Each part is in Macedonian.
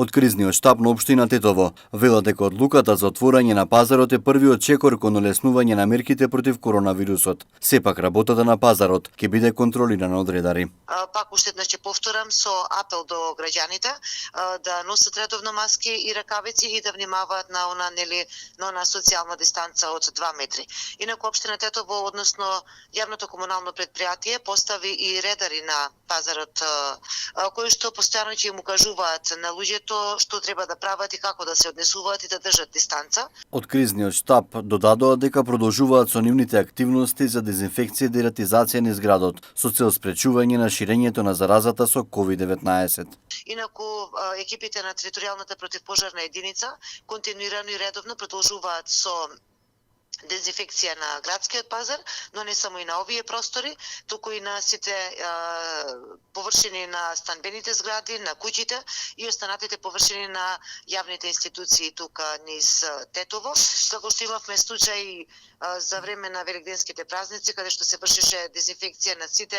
од кризниот штаб на општина Тетово. Велат дека одлуката за отворање на пазарот е првиот чекор кон олеснување на мерките против коронавирусот. Сепак работата на пазарот ќе биде контролирана од редари. Пак уште еднаш ќе повторам со апел до граѓаните да носат редовно маски и ракавици и да внимаваат на она социјална дистанца од 2 метри. Инаку општина Тетово, односно јавното комунално предпријатие, постави и редари на пазарот кои што постојано ќе им укажуваат на луѓето што треба да прават и како да се однесуваат и да држат дистанца. Од кризниот штаб додадоа дека продолжуваат со нивните активности за дезинфекција и дератизација на зградот со цел спречување на ширењето на заразата со COVID-19. Инаку екипите на територијалната противпожарна единица континуирано и редовно продолжуваат со дезинфекција на градскиот пазар, но не само и на овие простори, туку и на сите површини на станбените згради, на куќите и останатите површини на јавните институции тука низ Тетово, како што имавме случај за време на великденските празници, каде што се вршеше дезинфекција на сите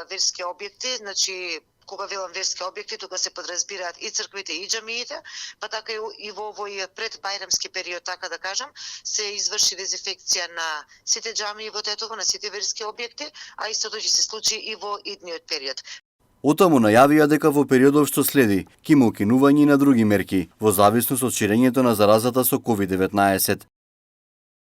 верски објекти, значи кога велам верски објекти, тука се подразбираат и црквите и џамиите, па така и во овој предбајрамски период, така да кажам, се изврши дезинфекција на сите џамии во Тетово, на сите верски објекти, а истото ќе се случи и во идниот период. Отаму најавија дека во периодот што следи ќе има укинување на други мерки во зависност од ширењето на заразата со COVID-19.